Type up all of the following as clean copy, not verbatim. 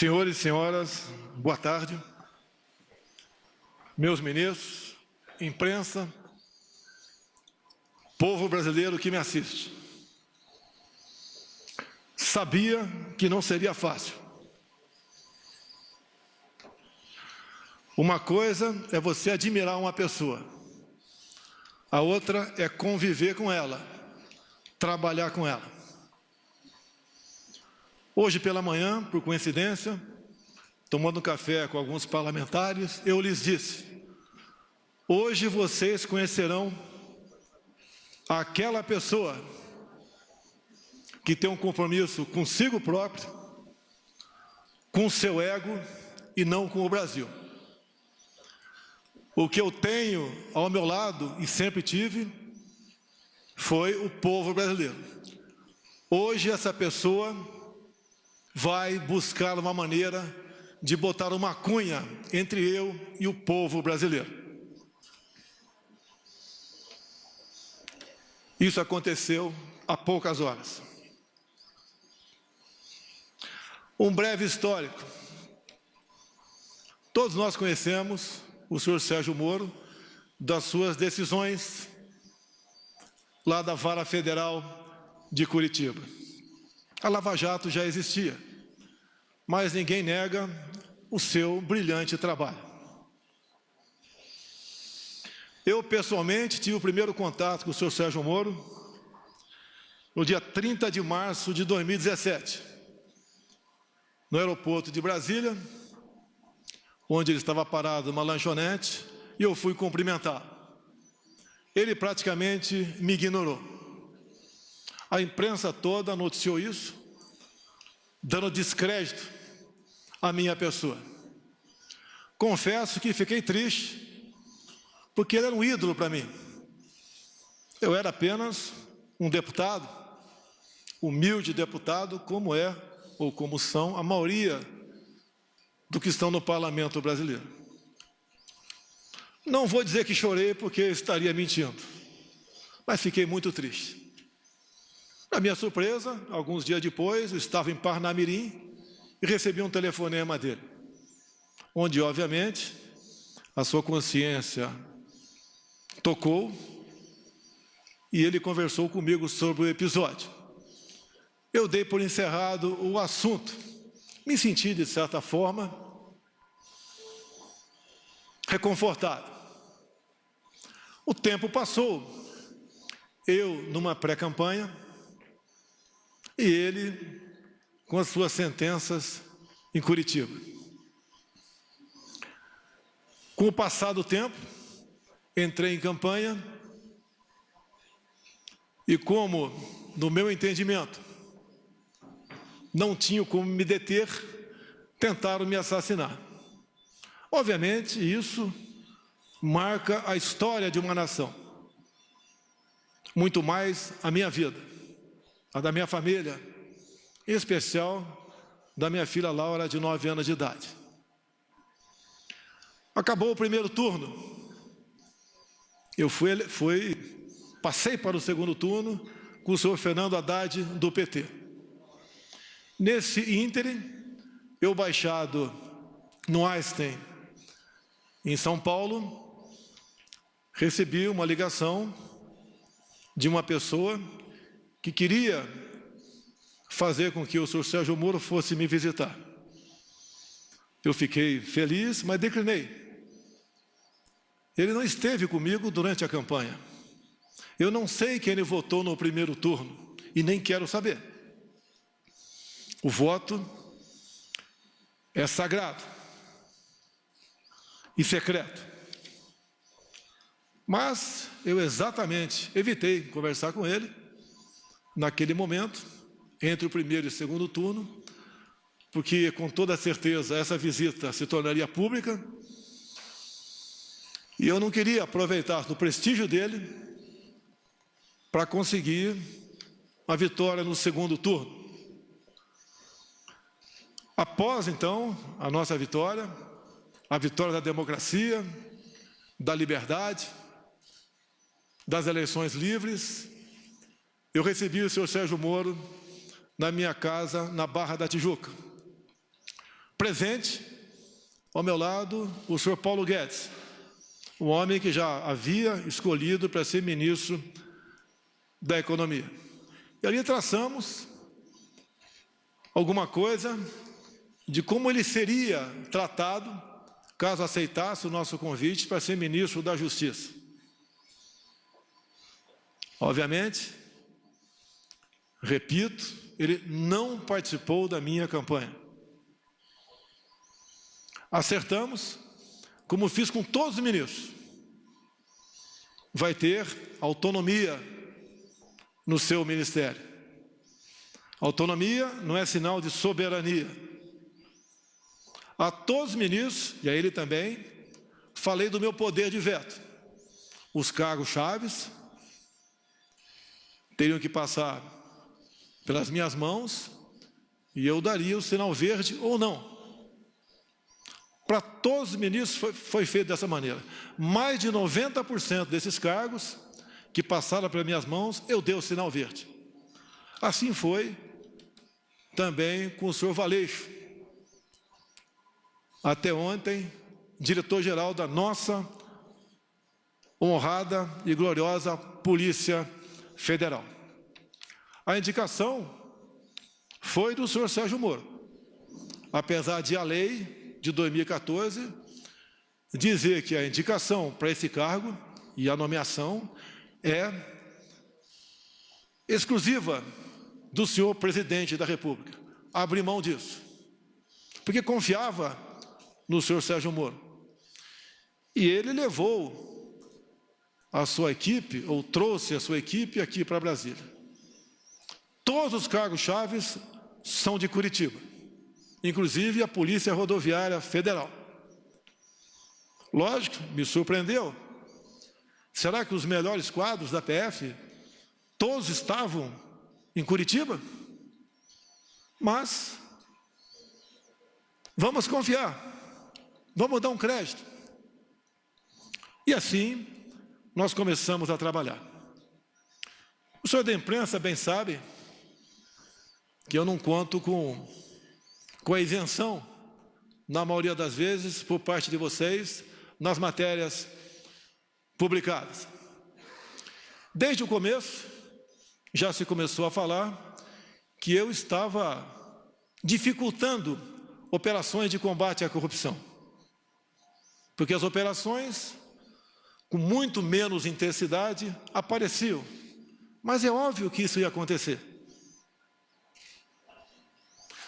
Senhores e senhoras, boa tarde. Meus ministros, imprensa, povo brasileiro que me assiste. Sabia que não seria fácil. Uma coisa é você admirar uma pessoa, a outra é conviver com ela, trabalhar com ela. Hoje pela manhã, por coincidência, tomando um café com alguns parlamentares, eu lhes disse: hoje vocês conhecerão aquela pessoa que tem um compromisso consigo próprio, com o seu ego e não com o Brasil. O que eu tenho ao meu lado, e sempre tive, foi o povo brasileiro. Hoje essa pessoa vai buscar uma maneira de botar uma cunha entre eu e o povo brasileiro. Isso aconteceu há poucas horas. Um breve histórico. Todos nós conhecemos o senhor Sérgio Moro, das suas decisões lá da Vara Federal de Curitiba. A Lava Jato já existia, mas ninguém nega o seu brilhante trabalho. Eu, pessoalmente, tive o primeiro contato com o senhor Sérgio Moro no dia 30 de março de 2017, no aeroporto de Brasília, onde ele estava parado numa lanchonete, e eu fui cumprimentá-lo. Ele praticamente me ignorou. A imprensa toda noticiou isso, dando descrédito à minha pessoa. Confesso que fiquei triste, porque ele era um ídolo para mim. Eu era apenas um deputado, humilde deputado, como é, ou como são, a maioria do que estão no parlamento brasileiro. Não vou dizer que chorei, porque estaria mentindo, mas fiquei muito triste. Na minha surpresa, alguns dias depois, eu estava em Parnamirim e recebi um telefonema dele, onde, obviamente, a sua consciência tocou e ele conversou comigo sobre o episódio. Eu dei por encerrado o assunto. Me senti, de certa forma, reconfortado. O tempo passou, eu numa pré-campanha e ele com as suas sentenças em Curitiba. Com o passar do tempo, entrei em campanha e, como, no meu entendimento, não tinha como me deter, tentaram me assassinar. Obviamente, isso marca a história de uma nação, muito mais a minha vida, a da minha família, em especial da minha filha Laura, de 9 anos de idade. Acabou o primeiro turno, eu passei para o segundo turno com o senhor Fernando Haddad, do PT. Nesse ínterim, eu, baixado no Einstein, em São Paulo, recebi uma ligação de uma pessoa que queria fazer com que o senhor Sérgio Moro fosse me visitar. Eu fiquei feliz, mas declinei. Ele não esteve comigo durante a campanha. Eu não sei quem ele votou no primeiro turno e nem quero saber. O voto é sagrado e secreto. Mas eu exatamente evitei conversar com ele naquele momento, entre o primeiro e o segundo turno, porque com toda certeza essa visita se tornaria pública e eu não queria aproveitar do prestígio dele para conseguir a vitória no segundo turno. Após, então, a nossa vitória, a vitória da democracia, da liberdade, das eleições livres, eu recebi o senhor Sérgio Moro na minha casa, na Barra da Tijuca, presente, ao meu lado, o senhor Paulo Guedes, um homem que já havia escolhido para ser ministro da Economia. E ali traçamos alguma coisa de como ele seria tratado caso aceitasse o nosso convite para ser ministro da Justiça. Obviamente, repito, ele não participou da minha campanha. Acertamos, como fiz com todos os ministros, vai ter autonomia no seu ministério. Autonomia não é sinal de soberania. A todos os ministros, e a ele também, falei do meu poder de veto. Os cargos chaves teriam que passar pelas minhas mãos e eu daria o sinal verde ou não. Para todos os ministros foi feito dessa maneira. Mais de 90% desses cargos que passaram pelas minhas mãos, eu dei o sinal verde. Assim foi também com o senhor Valeixo. Até ontem, diretor-geral da nossa honrada e gloriosa Polícia Federal. A indicação foi do senhor Sérgio Moro, apesar de a lei de 2014 dizer que a indicação para esse cargo e a nomeação é exclusiva do senhor presidente da República. Abri mão disso, porque confiava no senhor Sérgio Moro. E ele levou a sua equipe, ou trouxe a sua equipe aqui para Brasília. Todos os cargos chaves são de Curitiba, inclusive a Polícia Rodoviária Federal. Lógico, me surpreendeu. Será que os melhores quadros da PF, todos estavam em Curitiba? Mas vamos confiar. Vamos dar um crédito. E assim, nós começamos a trabalhar. O senhor da imprensa bem sabe que eu não conto com a isenção, na maioria das vezes, por parte de vocês, nas matérias publicadas. Desde o começo, já se começou a falar que eu estava dificultando operações de combate à corrupção. Porque as operações, com muito menos intensidade, apareciam. Mas é óbvio que isso ia acontecer.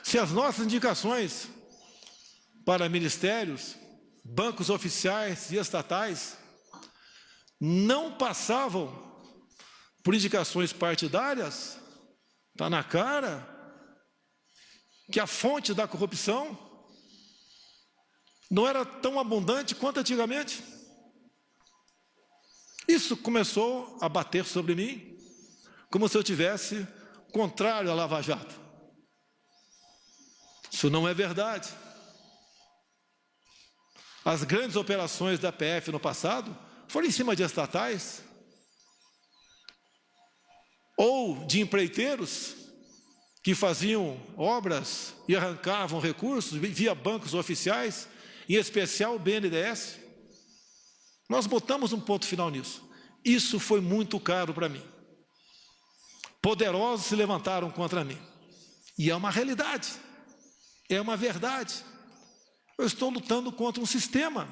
Se as nossas indicações para ministérios, bancos oficiais e estatais não passavam por indicações partidárias, está na cara que a fonte da corrupção não era tão abundante quanto antigamente. Isso começou a bater sobre mim, como se eu tivesse contrário à Lava Jato. Isso não é verdade. As grandes operações da PF no passado foram em cima de estatais ou de empreiteiros que faziam obras e arrancavam recursos via bancos oficiais, em especial o BNDES. Nós botamos um ponto final nisso. Isso foi muito caro para mim. Poderosos se levantaram contra mim. E é uma realidade. É uma verdade. Eu estou lutando contra um sistema,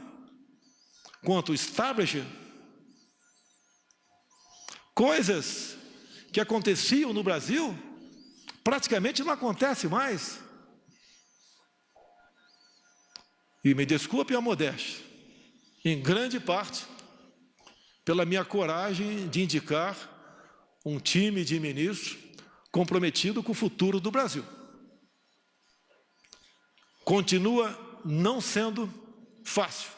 contra o establishment. Coisas que aconteciam no Brasil, praticamente não acontecem mais. E me desculpe a modéstia, em grande parte, pela minha coragem de indicar um time de ministros comprometido com o futuro do Brasil. Continua não sendo fácil,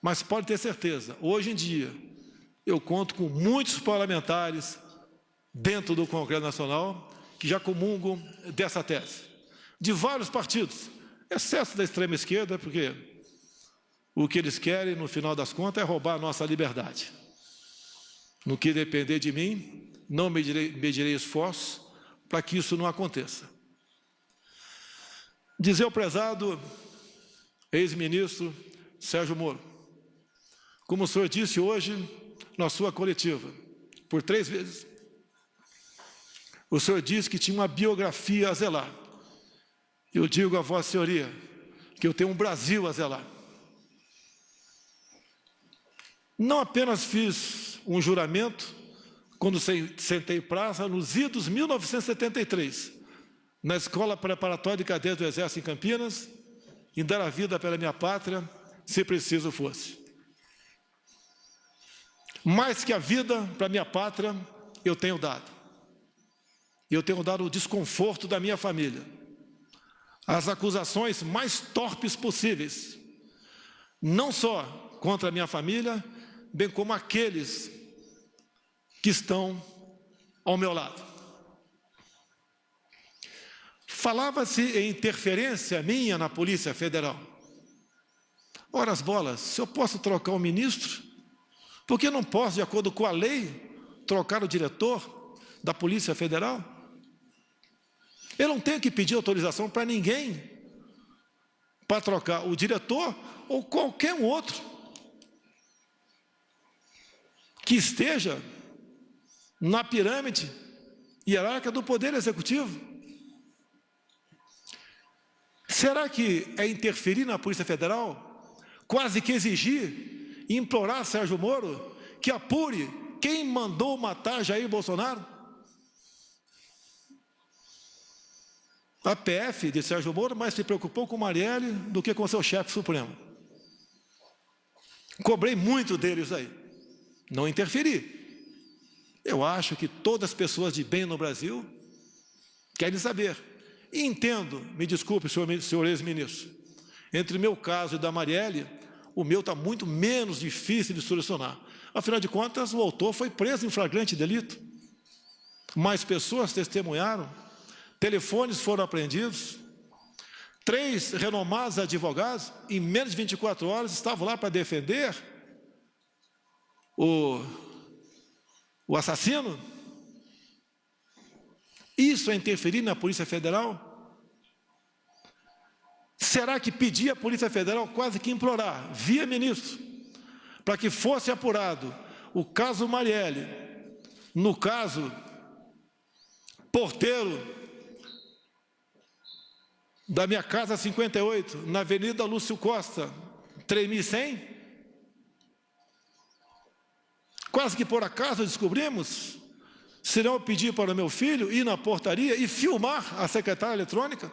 mas pode ter certeza, hoje em dia, eu conto com muitos parlamentares dentro do Congresso Nacional que já comungam dessa tese, de vários partidos, exceto da extrema esquerda, porque o que eles querem, no final das contas, é roubar a nossa liberdade. No que depender de mim, não medirei esforços para que isso não aconteça. dizer ao prezado ex-ministro Sérgio Moro, como o senhor disse hoje na sua coletiva, por 3 vezes, o senhor disse que tinha uma biografia a zelar. Eu digo a Vossa Senhoria que eu tenho um Brasil a zelar. Não apenas fiz um juramento quando sentei praça nos idos 1973, na Escola Preparatória de Cadetes do Exército em Campinas, em dar a vida pela minha pátria, se preciso fosse. Mais que a vida para a minha pátria, eu tenho dado. Eu tenho dado o desconforto da minha família, as acusações mais torpes possíveis, não só contra a minha família, bem como aqueles que estão ao meu lado. Falava-se em interferência minha na Polícia Federal. Ora as bolas, se eu posso trocar o ministro, por que não posso, de acordo com a lei, trocar o diretor da Polícia Federal? Eu não tenho que pedir autorização para ninguém para trocar o diretor ou qualquer outro que esteja na pirâmide hierárquica do Poder Executivo. Será que é interferir na Polícia Federal, quase que exigir e implorar Sérgio Moro que apure quem mandou matar Jair Bolsonaro? A PF de Sérgio Moro mais se preocupou com Marielle do que com seu chefe supremo. Cobrei muito deles aí. Não interferi. Eu acho que todas as pessoas de bem no Brasil querem saber. E entendo, me desculpe, senhor ex-ministro, entre o meu caso e da Marielle, o meu está muito menos difícil de solucionar. Afinal de contas, o autor foi preso em flagrante delito. Mais pessoas testemunharam. Telefones foram apreendidos, 3 renomados advogados, em menos de 24 horas, estavam lá para defender o assassino. Isso é interferir na Polícia Federal? Será que pedir à Polícia Federal, quase que implorar, via ministro, para que fosse apurado o caso Marielle, no caso porteiro da minha casa 58, na Avenida Lúcio Costa, 3100? Quase que por acaso descobrimos, se não pedir para o meu filho ir na portaria e filmar a secretária eletrônica.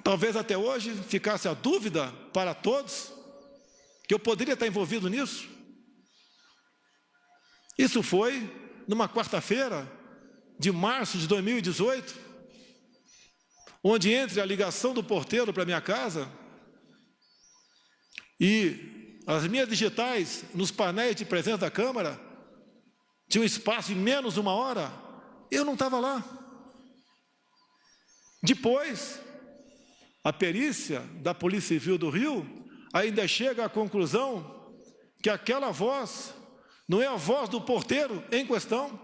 Talvez até hoje ficasse a dúvida para todos que eu poderia estar envolvido nisso. Isso foi numa quarta-feira de março de 2018, onde entre a ligação do porteiro para a minha casa e as minhas digitais nos painéis de presença da Câmara, tinha um espaço em menos de 1 hora, eu não estava lá. Depois, a perícia da Polícia Civil do Rio ainda chega à conclusão que aquela voz não é a voz do porteiro em questão.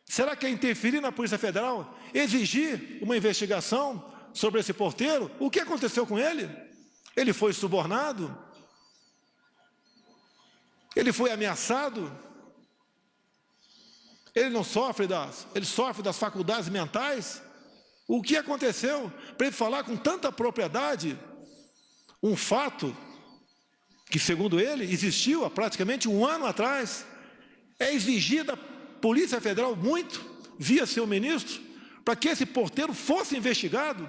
Será que é interferir na Polícia Federal, exigir uma investigação sobre esse porteiro? O que aconteceu com ele? Ele foi subornado? Ele foi ameaçado? Ele sofre das faculdades mentais? O que aconteceu para ele falar com tanta propriedade um fato que, segundo ele, existiu há praticamente 1 ano atrás? É exigir da Polícia Federal muito, via seu ministro, para que esse porteiro fosse investigado,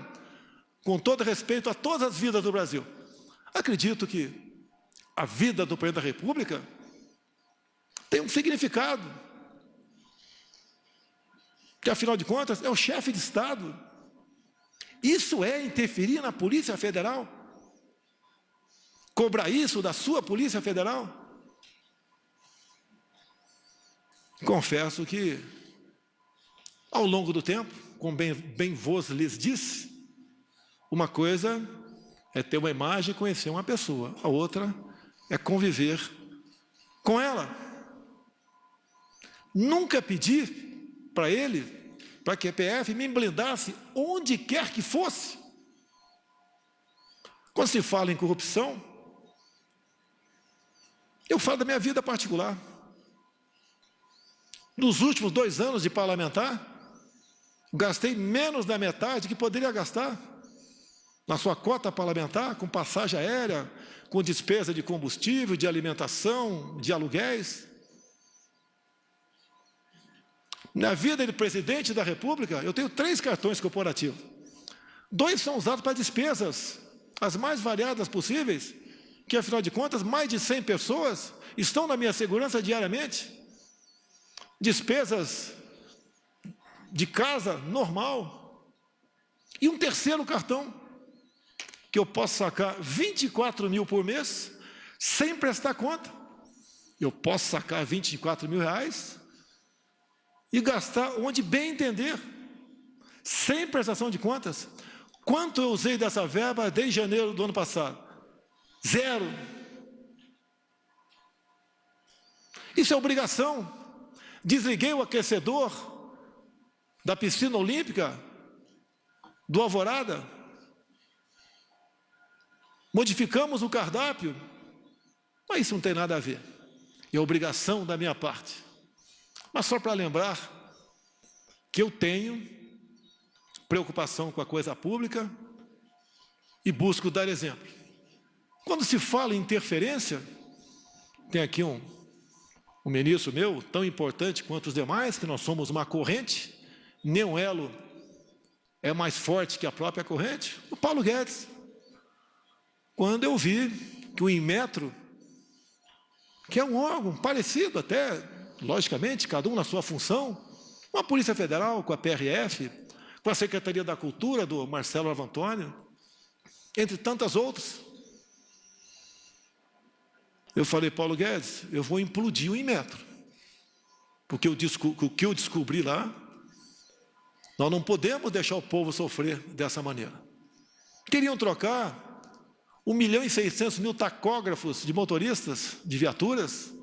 com todo respeito a todas as vidas do Brasil. Acredito que a vida do Presidente da República tem um significado, que afinal de contas é o chefe de Estado. Isso é interferir na Polícia Federal? Cobrar isso da sua Polícia Federal? Confesso que, ao longo do tempo, como bem vos lhes disse, uma coisa é ter uma imagem e conhecer uma pessoa, a outra é conviver com ela. Nunca pedi para ele para que a PF me blindasse onde quer que fosse. Quando se fala em corrupção, eu falo da minha vida particular. Nos últimos 2 anos de parlamentar, gastei menos da metade que poderia gastar na sua cota parlamentar, com passagem aérea, com despesa de combustível, de alimentação, de aluguéis. Na vida de presidente da República, eu tenho 3 cartões corporativos. 2 são usados para despesas, as mais variadas possíveis, que, afinal de contas, mais de 100 pessoas estão na minha segurança diariamente. Despesas de casa, normal. E um terceiro cartão, que eu posso sacar 24 mil por mês, sem prestar conta. Eu posso sacar 24 mil reais e gastar onde bem entender, sem prestação de contas. Quanto eu usei dessa verba desde janeiro do ano passado? 0. Isso é obrigação. Desliguei o aquecedor da piscina olímpica do Alvorada. Modificamos o cardápio. Mas isso não tem nada a ver. É obrigação da minha parte. Mas só para lembrar que eu tenho preocupação com a coisa pública e busco dar exemplo. Quando se fala em interferência, tem aqui um ministro meu, tão importante quanto os demais, que nós somos uma corrente, nenhum elo é mais forte que a própria corrente, o Paulo Guedes. Quando eu vi que o Inmetro, que é um órgão parecido até, logicamente, cada um na sua função, com a Polícia Federal, com a PRF, com a Secretaria da Cultura, do Marcelo Arvantônio, entre tantas outras. Eu falei, Paulo Guedes, eu vou implodir o Inmetro, porque o que eu descobri lá, nós não podemos deixar o povo sofrer dessa maneira. Queriam trocar 1.600.000 tacógrafos de motoristas, de viaturas,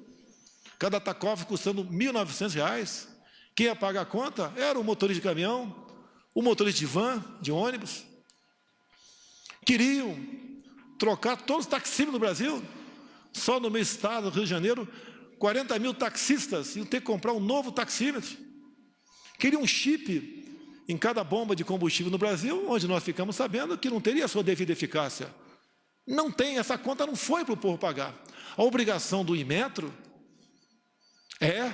cada tacógrafo custando R$ 1.900. Quem ia pagar a conta era o motorista de caminhão, o motorista de van, de ônibus. Queriam trocar todos os taxímetros do Brasil. Só no meu estado, Rio de Janeiro, 40 mil taxistas iam ter que comprar um novo taxímetro. Queriam um chip em cada bomba de combustível no Brasil, onde nós ficamos sabendo que não teria a sua devida eficácia. Não tem, essa conta não foi para o povo pagar. A obrigação do Inmetro é,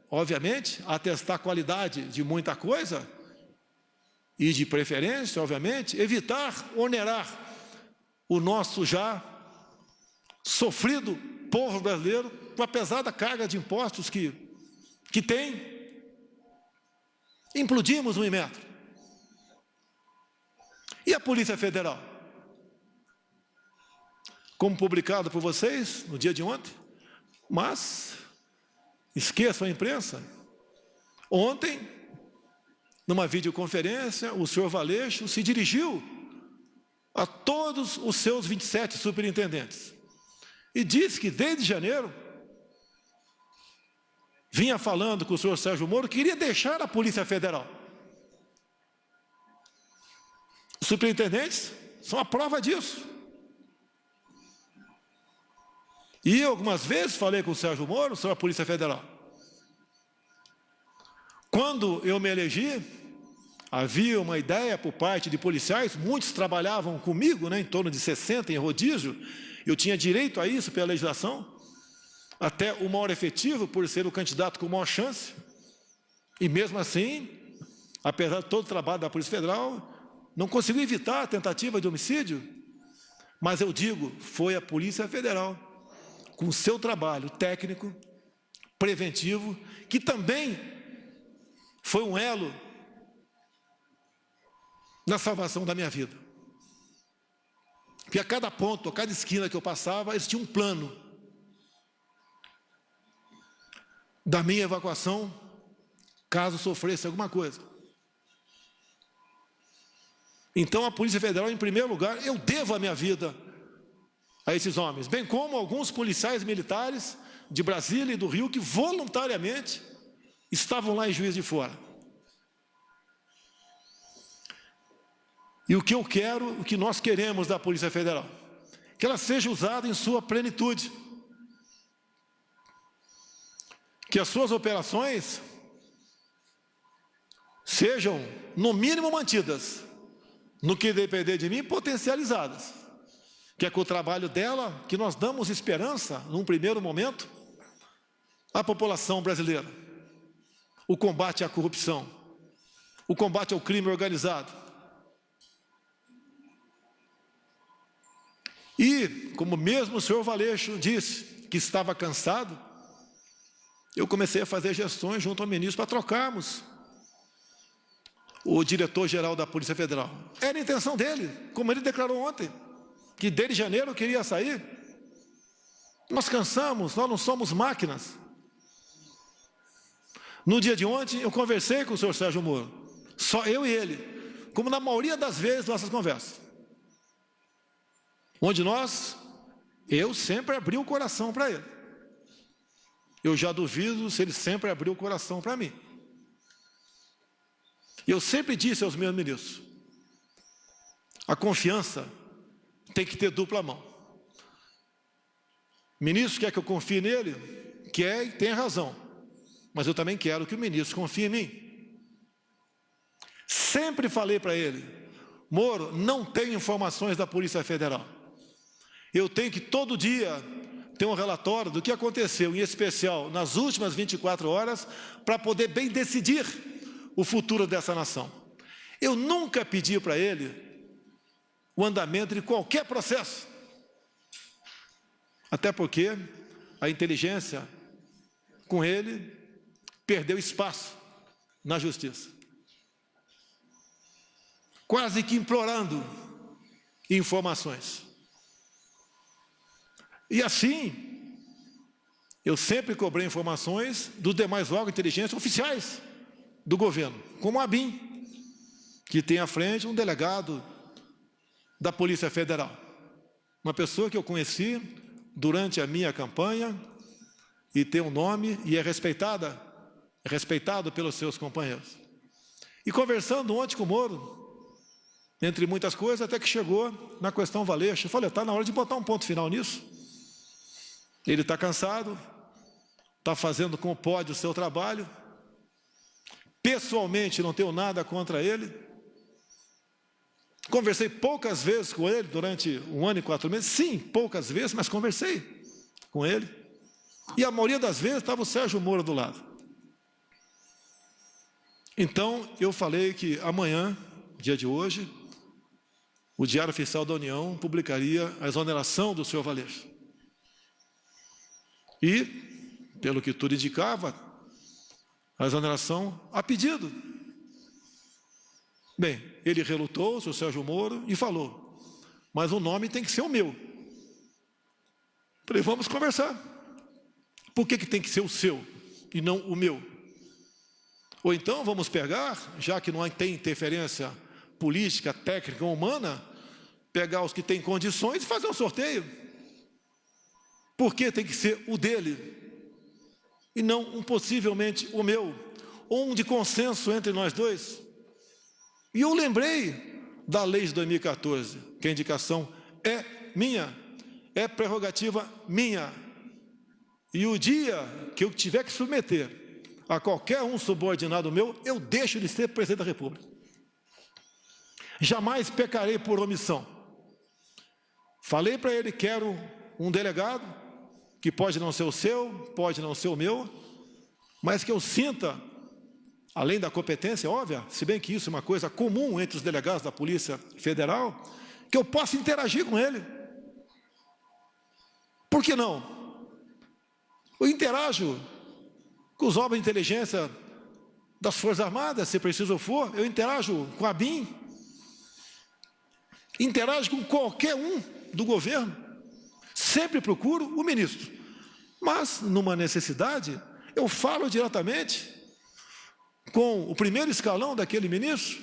obviamente, atestar a qualidade de muita coisa e, de preferência, obviamente, evitar onerar o nosso já sofrido povo brasileiro com a pesada carga de impostos que tem. Implodimos o Inmetro. E a Polícia Federal? Como publicado por vocês no dia de ontem, mas esqueçam a imprensa. Ontem, numa videoconferência, o senhor Valeixo se dirigiu a todos os seus 27 superintendentes e disse que desde janeiro vinha falando com o senhor Sérgio Moro que queria deixar a Polícia Federal. Os superintendentes são a prova disso. E eu, algumas vezes, falei com o Sérgio Moro sobre a Polícia Federal. Quando eu me elegi, havia uma ideia por parte de policiais, muitos trabalhavam comigo, em torno de 60 em rodízio, eu tinha direito a isso pela legislação, até o maior efetivo, por ser o candidato com maior chance, e mesmo assim, apesar de todo o trabalho da Polícia Federal, não conseguiu evitar a tentativa de homicídio, mas eu digo, foi a Polícia Federal, com o seu trabalho técnico, preventivo, que também foi um elo na salvação da minha vida. Porque a cada ponto, a cada esquina que eu passava, eles tinham um plano da minha evacuação, caso sofresse alguma coisa. Então, a Polícia Federal, em primeiro lugar, eu devo a minha vida a esses homens, bem como alguns policiais militares de Brasília e do Rio que voluntariamente estavam lá em Juiz de Fora. E o que eu quero, o que nós queremos da Polícia Federal, que ela seja usada em sua plenitude, que as suas operações sejam, no mínimo, mantidas, no que depender de mim, potencializadas, que é com o trabalho dela que nós damos esperança, num primeiro momento, à população brasileira. O combate à corrupção, o combate ao crime organizado. E, como mesmo o senhor Valeixo disse que estava cansado, eu comecei a fazer gestões junto ao ministro para trocarmos o diretor-geral da Polícia Federal. Era a intenção dele, como ele declarou ontem, que desde janeiro queria sair. Nós cansamos, nós não somos máquinas. No dia de ontem, eu conversei com o senhor Sérgio Moro, só eu e ele, como na maioria das vezes nossas conversas, onde eu sempre abri o coração para ele. Eu já duvido se ele sempre abriu o coração para mim. Eu sempre disse aos meus ministros, a confiança tem que ter dupla mão. O ministro quer que eu confie nele? Quer e tem razão. Mas eu também quero que o ministro confie em mim. Sempre falei para ele, Moro, não tenho informações da Polícia Federal. Eu tenho que todo dia ter um relatório do que aconteceu, em especial nas últimas 24 horas, para poder bem decidir o futuro dessa nação. Eu nunca pedi para ele o andamento de qualquer processo. Até porque a inteligência, com ele, perdeu espaço na justiça. Quase que implorando informações. E assim, eu sempre cobrei informações dos demais órgãos de inteligência oficiais do governo, como a ABIN, que tem à frente um delegado da Polícia Federal. Uma pessoa que eu conheci durante a minha campanha e tem um nome e é respeitado pelos seus companheiros. E conversando ontem com o Moro, entre muitas coisas, até que chegou na questão Valeixo, eu falei, está na hora de botar um ponto final nisso. Ele está cansado, está fazendo como pode o seu trabalho. Pessoalmente, não tenho nada contra ele. Conversei poucas vezes com ele durante 1 ano e 4 meses. Sim, poucas vezes, mas conversei com ele. E a maioria das vezes estava o Sérgio Moro do lado. Então, eu falei que amanhã, dia de hoje, o Diário Oficial da União publicaria a exoneração do senhor Valeixo. E, pelo que tudo indicava, a exoneração a pedido. Bem, ele relutou, o senhor Sérgio Moro, e falou, mas o nome tem que ser o meu. Falei, vamos conversar. Por que tem que ser o seu e não o meu? Ou então vamos pegar, já que não tem interferência política, técnica ou humana, pegar os que têm condições e fazer um sorteio. Por que tem que ser o dele e não possivelmente o meu, ou um de consenso entre nós dois? E eu lembrei da lei de 2014, que a indicação é minha, é prerrogativa minha. E o dia que eu tiver que submeter a qualquer um subordinado meu, eu deixo de ser presidente da República. Jamais pecarei por omissão. Falei para ele, quero um delegado, que pode não ser o seu, pode não ser o meu, mas que eu sinta, além da competência óbvia, se bem que isso é uma coisa comum entre os delegados da Polícia Federal, que eu possa interagir com ele. Por que não? Eu interajo com os órgãos de inteligência das Forças Armadas, se preciso for, eu interajo com a ABIN, interajo com qualquer um do governo, sempre procuro o ministro, mas numa necessidade, eu falo diretamente com o primeiro escalão daquele ministro,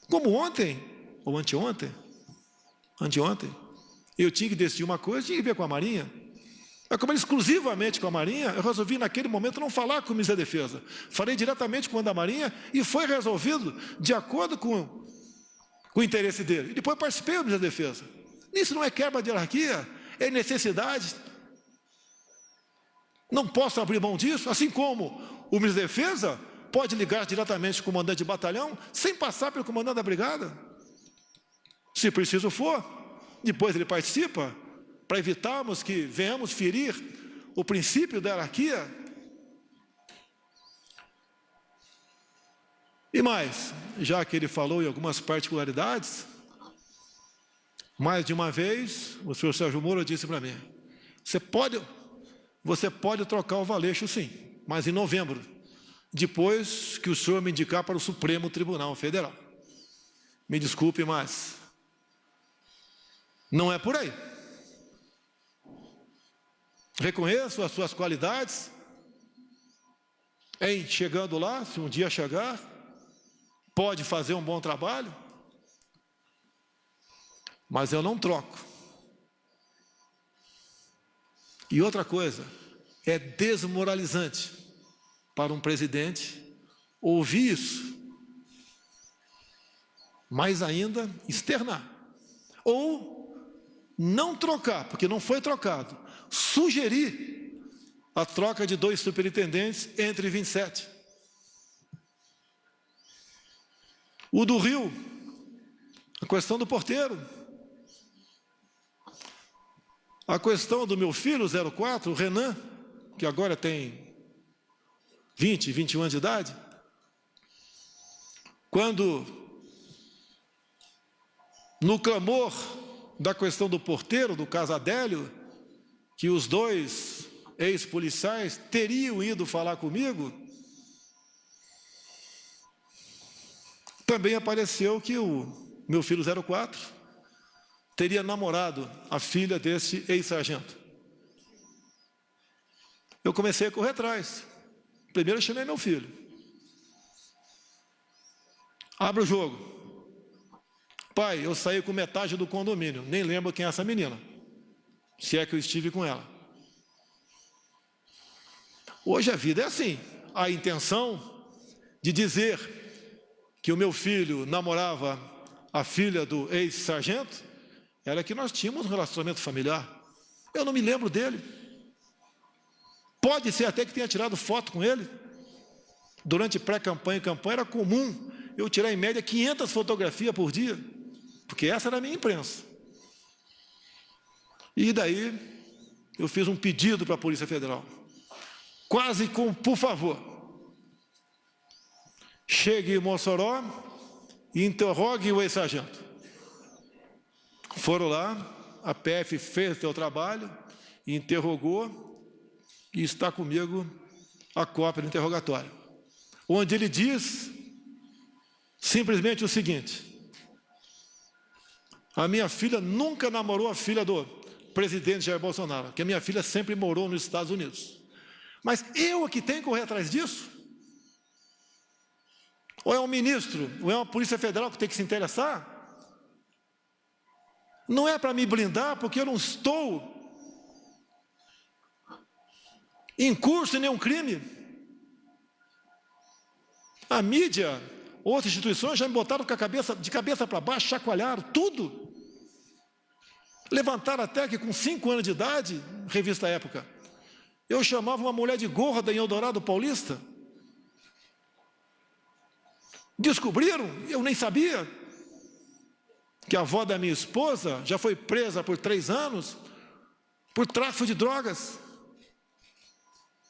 como ontem, ou anteontem, eu tinha que decidir uma coisa, tinha que ver com a Marinha. Mas como era exclusivamente com a Marinha, eu resolvi naquele momento não falar com o ministro da Defesa. Falei diretamente com o da Marinha e foi resolvido de acordo com com o interesse dele. E depois participei do Ministério da Defesa. Isso não é quebra de hierarquia, é necessidade. Não posso abrir mão disso, assim como o Ministro da Defesa pode ligar diretamente com o comandante de batalhão, sem passar pelo comandante da brigada. Se preciso for, depois ele participa, para evitarmos que venhamos ferir o princípio da hierarquia. E mais, já que ele falou em algumas particularidades, mais de uma vez, o senhor Sérgio Moro disse para mim, você pode trocar o Valeixo sim, mas em novembro, depois que o senhor me indicar para o Supremo Tribunal Federal. Me desculpe, mas não é por aí. Reconheço as suas qualidades em chegando lá, se um dia chegar, pode fazer um bom trabalho, mas eu não troco. E outra coisa, é desmoralizante para um presidente ouvir isso, mais ainda externar, ou não trocar, porque não foi trocado, sugerir a troca de 2 superintendentes entre 27. O do Rio, a questão do porteiro. A questão do meu filho, 04, o Renan, que agora tem 20, 21 anos de idade. Quando, no clamor da questão do porteiro, do caso Adélio, que os 2 ex-policiais teriam ido falar comigo, também apareceu que o meu filho 04 teria namorado a filha desse ex-sargento. Eu comecei a correr atrás. Primeiro eu chamei meu filho. Abre o jogo. Pai, eu saí com metade do condomínio, nem lembro quem é essa menina, se é que eu estive com ela. Hoje a vida é assim. A intenção de dizer que o meu filho namorava a filha do ex-sargento era que nós tínhamos um relacionamento familiar. Eu não me lembro dele. Pode ser até que tenha tirado foto com ele. Durante pré-campanha e campanha era comum eu tirar em média 500 fotografias por dia, porque essa era a minha imprensa. E daí eu fiz um pedido para a Polícia Federal, quase com por favor, chegue em Mossoró e interrogue o ex-sargento. Foram lá, a PF fez o seu trabalho, interrogou, e está comigo a cópia do interrogatório, onde ele diz simplesmente o seguinte: a minha filha nunca namorou a filha do presidente Jair Bolsonaro, que a minha filha sempre morou nos Estados Unidos. Mas eu é que tenho que correr atrás disso? Ou é um ministro, ou é uma Polícia Federal que tem que se interessar? Não é para me blindar, porque eu não estou em curso em nenhum crime. A mídia, outras instituições já me botaram de cabeça para baixo, chacoalharam tudo. Levantaram até que com 5 anos de idade, revista Época, eu chamava uma mulher de gorda em Eldorado Paulista. Descobriram, eu nem sabia, que a avó da minha esposa já foi presa por 3 anos por tráfico de drogas.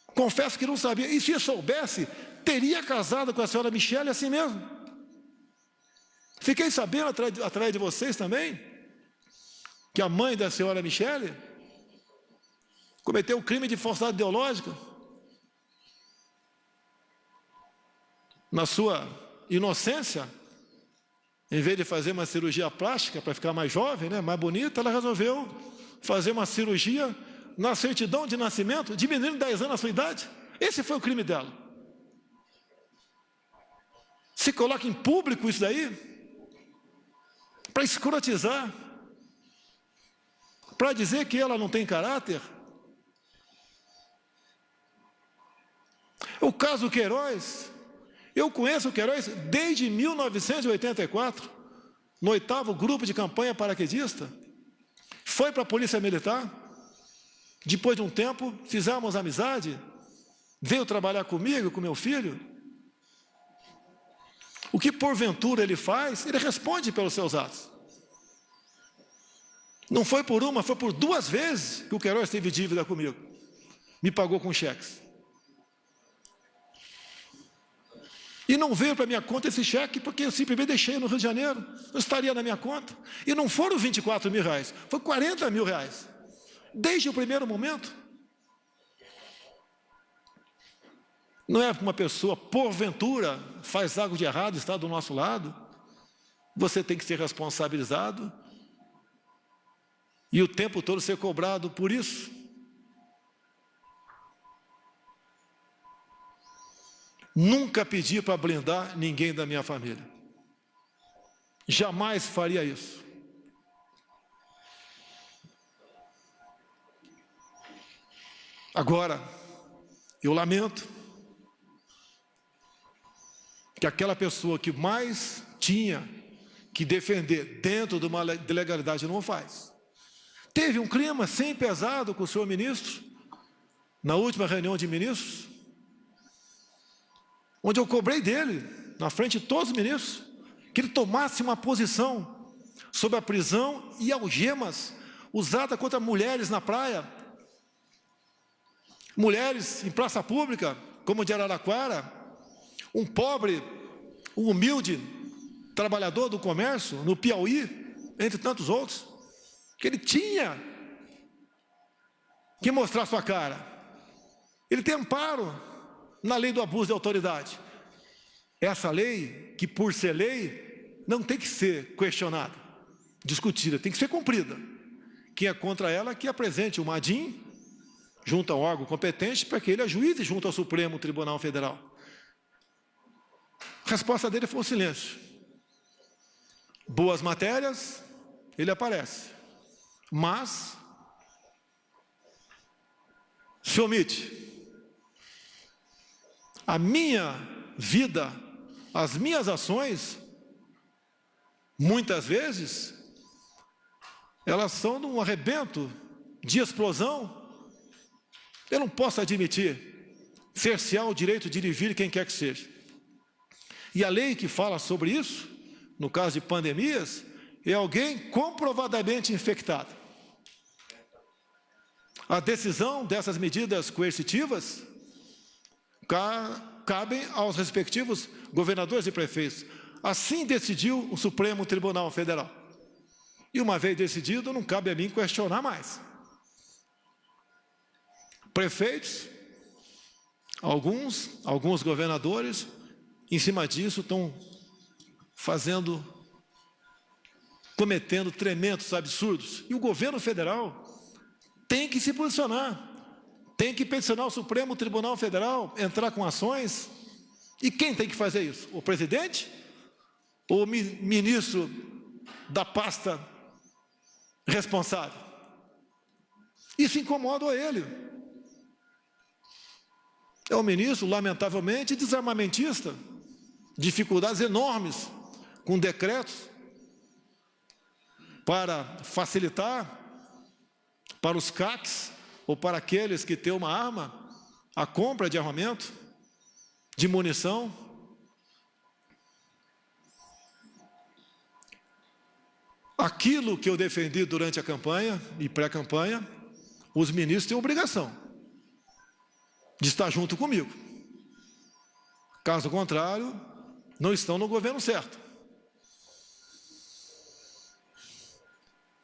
Confesso que não sabia. E se eu soubesse, teria casado com a senhora Michele assim mesmo. Fiquei sabendo, através de vocês também, que a mãe da senhora Michele cometeu o crime de falsidade ideológica. Na sua inocência, em vez de fazer uma cirurgia plástica para ficar mais jovem, né, mais bonita, ela resolveu fazer uma cirurgia na certidão de nascimento, diminuindo 10 anos a sua idade. Esse foi o crime dela. Se coloca em público isso daí, para escrotizar, para dizer que ela não tem caráter. O caso Queiroz, eu conheço o Queiroz desde 1984, no 8º grupo de campanha paraquedista, foi para a Polícia Militar, depois de um tempo, fizemos amizade, veio trabalhar comigo, com meu filho. O que porventura ele faz, ele responde pelos seus atos. Não foi por uma, foi por 2 vezes que o Queiroz teve dívida comigo. Me pagou com cheques. E não veio para minha conta esse cheque, porque eu simplesmente deixei no Rio de Janeiro. Não estaria na minha conta. E não foram 24 mil reais, foi 40 mil reais. Desde o primeiro momento. Não é uma pessoa, porventura, faz algo de errado, está do nosso lado. Você tem que ser responsabilizado. E o tempo todo ser cobrado por isso. Nunca pedi para blindar ninguém da minha família. Jamais faria isso. Agora, eu lamento que aquela pessoa que mais tinha que defender dentro de uma legalidade não o faz. Teve um clima sim pesado com o senhor ministro, na última reunião de ministros, onde eu cobrei dele, na frente de todos os ministros, que ele tomasse uma posição sobre a prisão e algemas usada contra mulheres na praia, mulheres em praça pública, como de Araraquara, um pobre, um humilde trabalhador do comércio, no Piauí, entre tantos outros, que ele tinha que mostrar sua cara. Ele tem amparo na lei do abuso de autoridade. Essa lei, que por ser lei, não tem que ser questionada, discutida, tem que ser cumprida. Quem é contra ela, que apresente o MADIM junto ao órgão competente para que ele ajuize junto ao Supremo Tribunal Federal. A resposta dele foi o silêncio. Boas matérias, ele aparece. Mas se omite. A minha vida, as minhas ações, muitas vezes, elas são de um arrebento, de explosão. Eu não posso admitir cercear o direito de ir e vir quem quer que seja. E a lei que fala sobre isso, no caso de pandemias, é alguém comprovadamente infectado. A decisão dessas medidas coercitivas cabem aos respectivos governadores e prefeitos. Assim decidiu o Supremo Tribunal Federal. E uma vez decidido, não cabe a mim questionar mais. Prefeitos, alguns governadores, em cima disso, estão cometendo tremendos absurdos. E o governo federal tem que se posicionar, tem que peticionar o Supremo Tribunal Federal, entrar com ações. E quem tem que fazer isso? O presidente? Ou o ministro da pasta responsável? Isso incomoda ele. É um ministro, lamentavelmente, desarmamentista, dificuldades enormes com decretos para facilitar para os CACs ou para aqueles que têm uma arma a compra de armamento, de munição. Aquilo que eu defendi durante a campanha e pré-campanha, os ministros têm obrigação de estar junto comigo. Caso contrário, não estão no governo certo.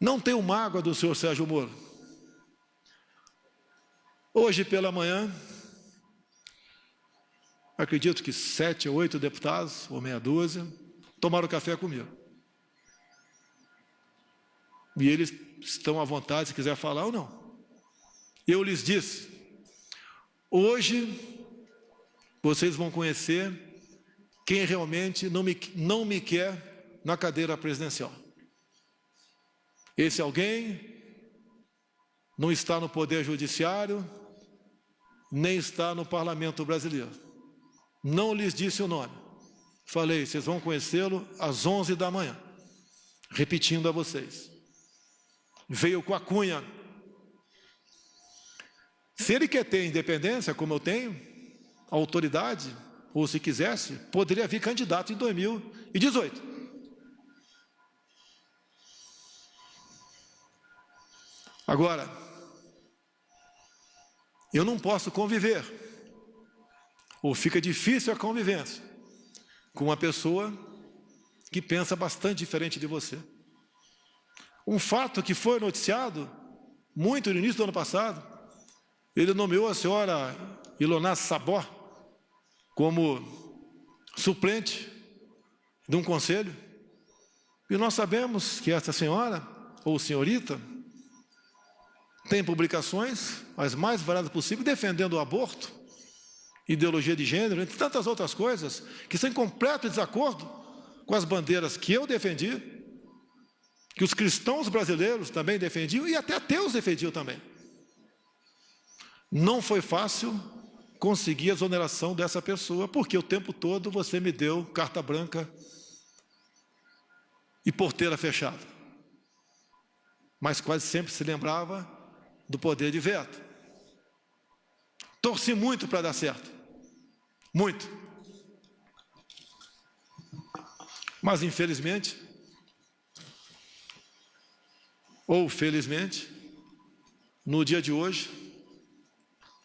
Não tenho mágoa do senhor Sérgio Moro. Hoje pela manhã, acredito que 7 ou 8 deputados, ou meia dúzia, tomaram café comigo. E eles estão à vontade, se quiser falar ou não. Eu lhes disse, hoje vocês vão conhecer quem realmente não me quer na cadeira presidencial. Esse alguém não está no Poder Judiciário, nem está no Parlamento Brasileiro. Não lhes disse o nome. Falei, vocês vão conhecê-lo às 11 da manhã. repetindo a vocês, veio com a cunha. Se ele quer ter independência, como eu tenho, autoridade, ou se quisesse, poderia vir candidato em 2018. Agora, eu não posso conviver, ou fica difícil a convivência, com uma pessoa que pensa bastante diferente de você. Um fato que foi noticiado muito no início do ano passado, ele nomeou a senhora Ilona Sabó como suplente de um conselho, e nós sabemos que essa senhora, ou senhorita, tem publicações, as mais variadas possíveis, defendendo o aborto, ideologia de gênero, entre tantas outras coisas, que são em completo desacordo com as bandeiras que eu defendi, que os cristãos brasileiros também defendiam, e até ateus defendiam também. Não foi fácil conseguir a exoneração dessa pessoa, porque o tempo todo você me deu carta branca e porteira fechada. Mas quase sempre se lembrava do poder de veto. Torci muito para dar certo. Muito. Mas infelizmente, ou felizmente, no dia de hoje,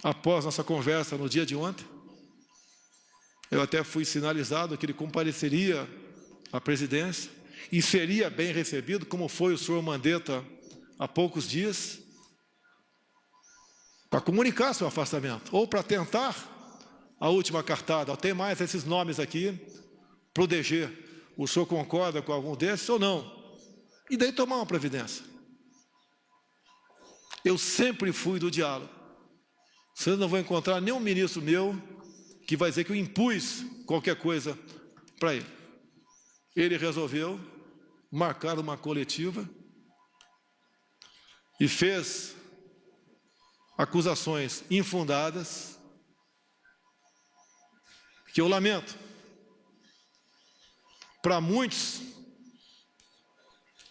após nossa conversa no dia de ontem, eu até fui sinalizado que ele compareceria à presidência e seria bem recebido, como foi o senhor Mandetta há poucos dias, para comunicar seu afastamento, ou para tentar a última cartada. Tem mais esses nomes aqui, para o DG. O senhor concorda com algum desses ou não? E daí tomar uma providência. Eu sempre fui do diálogo. Vocês não vão encontrar nenhum ministro meu que vai dizer que eu impus qualquer coisa para ele. Ele resolveu marcar uma coletiva e fez acusações infundadas, que eu lamento. Para muitos,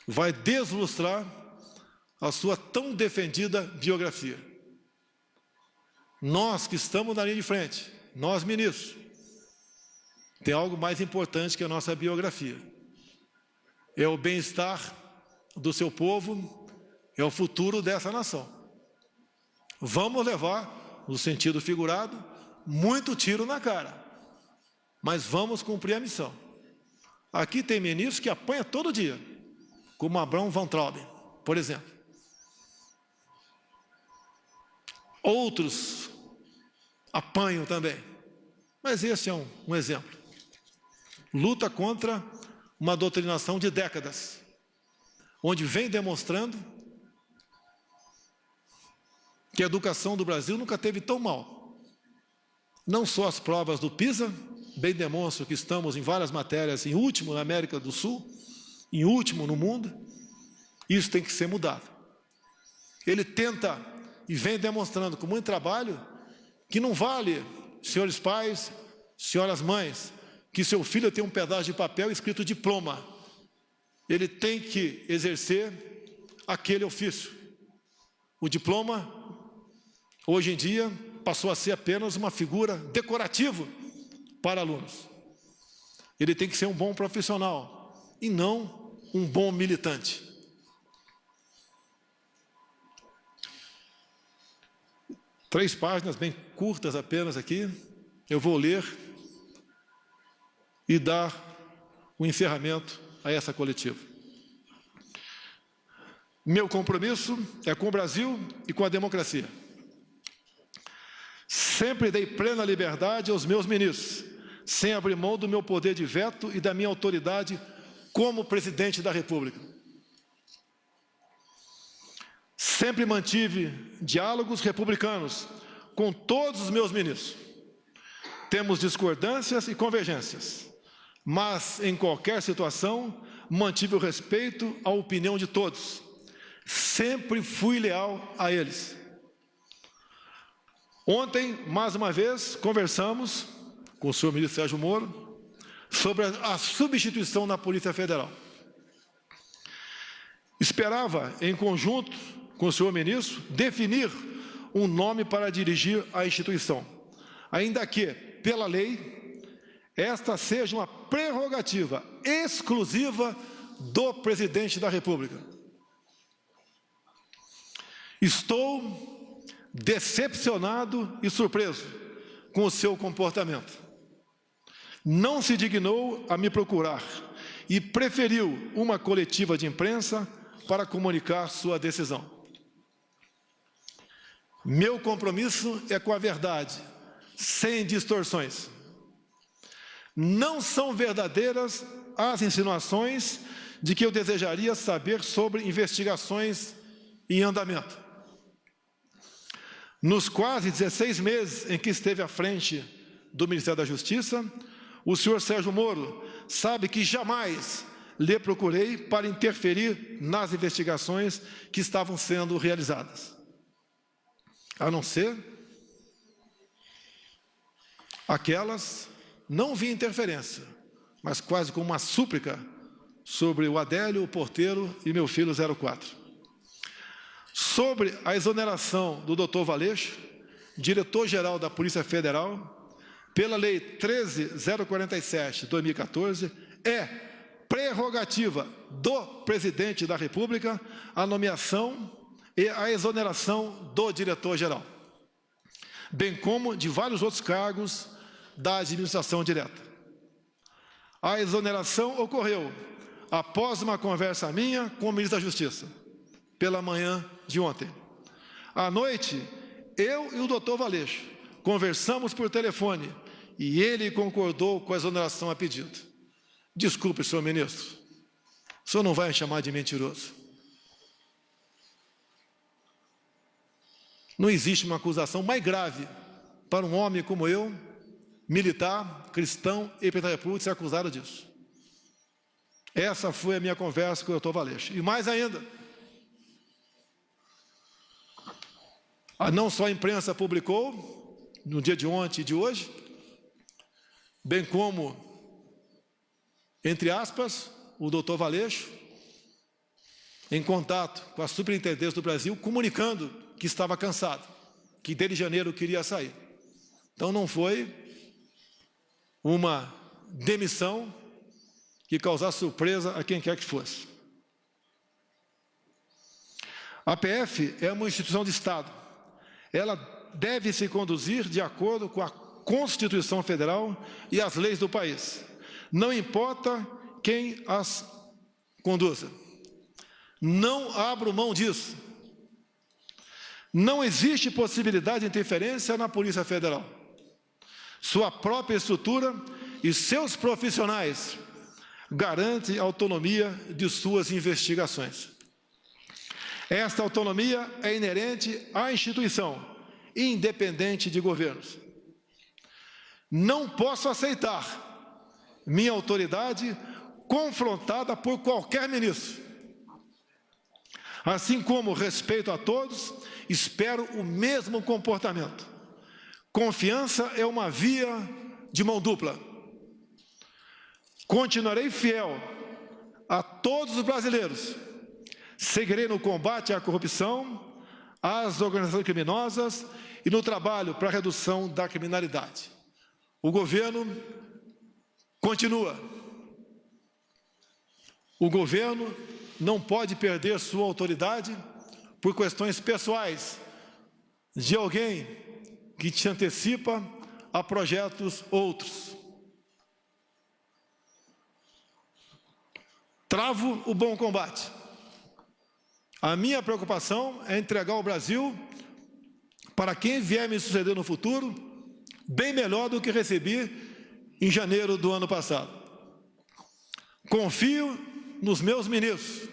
vai deslustrar a sua tão defendida biografia. Nós que estamos na linha de frente, nós ministros, tem algo mais importante que a nossa biografia. É o bem-estar do seu povo, é o futuro dessa nação. Vamos levar, no sentido figurado, muito tiro na cara, mas vamos cumprir a missão. Aqui tem ministros que apanham todo dia, como Abraham Van Trauben, por exemplo. Outros apanham também, mas esse é um exemplo. Luta contra uma doutrinação de décadas, onde vem demonstrando que a educação do Brasil nunca teve tão mal. Não só as provas do PISA, bem demonstram que estamos em várias matérias, em último na América do Sul, em último no mundo. Isso tem que ser mudado. Ele tenta e vem demonstrando com muito trabalho que não vale, senhores pais, senhoras mães, que seu filho tem um pedaço de papel escrito diploma. Ele tem que exercer aquele ofício. O diploma, hoje em dia, passou a ser apenas uma figura decorativa para alunos. Ele tem que ser um bom profissional e não um bom militante. Três páginas bem curtas apenas aqui, eu vou ler e dar o encerramento a essa coletiva. Meu compromisso é com o Brasil e com a democracia. Sempre dei plena liberdade aos meus ministros, sem abrir mão do meu poder de veto e da minha autoridade como presidente da República. Sempre mantive diálogos republicanos com todos os meus ministros. Temos discordâncias e convergências, mas em qualquer situação mantive o respeito à opinião de todos. Sempre fui leal a eles. Ontem, mais uma vez, conversamos com o senhor ministro Sérgio Moro sobre a substituição na Polícia Federal. Esperava, em conjunto com o senhor ministro, definir um nome para dirigir a instituição, ainda que, pela lei, esta seja uma prerrogativa exclusiva do presidente da República. Estou decepcionado e surpreso com o seu comportamento. Não se dignou a me procurar e preferiu uma coletiva de imprensa para comunicar sua decisão. Meu compromisso é com a verdade, sem distorções. Não são verdadeiras as insinuações de que eu desejaria saber sobre investigações em andamento. Nos quase 16 meses em que esteve à frente do Ministério da Justiça, o senhor Sérgio Moro sabe que jamais lhe procurei para interferir nas investigações que estavam sendo realizadas. A não ser aquelas, não vi interferência, mas quase como uma súplica sobre o Adélio, o porteiro e meu filho 04. Sobre a exoneração do Dr. Valeixo, diretor-geral da Polícia Federal, pela Lei 13.047 de 2014, é prerrogativa do Presidente da República a nomeação e a exoneração do diretor-geral, bem como de vários outros cargos da administração direta. A exoneração ocorreu após uma conversa minha com o ministro da Justiça, pela manhã de ontem. À noite, eu e o doutor Valeixo conversamos por telefone e ele concordou com a exoneração a pedido. Desculpe, senhor ministro, o senhor não vai me chamar de mentiroso. Não existe uma acusação mais grave para um homem como eu, militar, cristão e presidente da República, ser acusado disso. Essa foi a minha conversa com o doutor Valeixo. E mais ainda, não só a imprensa publicou, no dia de ontem e de hoje, bem como, entre aspas, o doutor Valeixo, em contato com a Superintendência do Brasil, comunicando que estava cansado, que desde janeiro queria sair. Então não foi uma demissão que causasse surpresa a quem quer que fosse. A PF é uma instituição de Estado. Ela deve se conduzir de acordo com a Constituição Federal e as leis do país. Não importa quem as conduza. Não abro mão disso. Não existe possibilidade de interferência na Polícia Federal. Sua própria estrutura e seus profissionais garantem a autonomia de suas investigações. Esta autonomia é inerente à instituição, independente de governos. Não posso aceitar minha autoridade confrontada por qualquer ministro. Assim como respeito a todos, espero o mesmo comportamento. Confiança é uma via de mão dupla. Continuarei fiel a todos os brasileiros. Seguirei no combate à corrupção, às organizações criminosas e no trabalho para a redução da criminalidade. O governo continua. O governo não pode perder sua autoridade por questões pessoais de alguém que te antecipa a projetos outros. Travo o bom combate. A minha preocupação é entregar o Brasil para quem vier me suceder no futuro, bem melhor do que recebi em janeiro do ano passado. Confio nos meus ministros,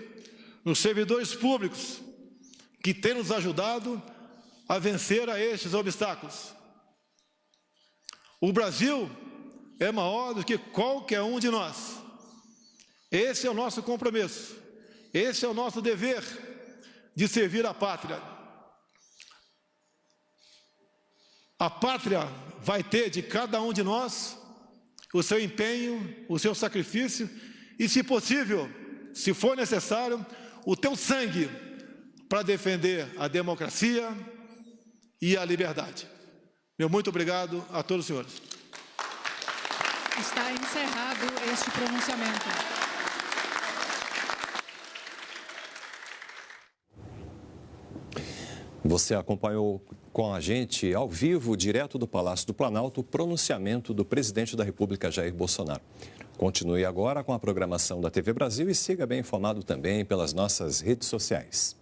nos servidores públicos, que têm nos ajudado a vencer a estes obstáculos. O Brasil é maior do que qualquer um de nós. Esse é o nosso compromisso, esse é o nosso dever de servir a pátria. A pátria vai ter de cada um de nós o seu empenho, o seu sacrifício e, se possível, se for necessário, o teu sangue para defender a democracia e a liberdade. Meu muito obrigado a todos os senhores. Está encerrado este pronunciamento. Você acompanhou com a gente, ao vivo, direto do Palácio do Planalto, o pronunciamento do presidente da República, Jair Bolsonaro. Continue agora com a programação da TV Brasil e siga bem informado também pelas nossas redes sociais.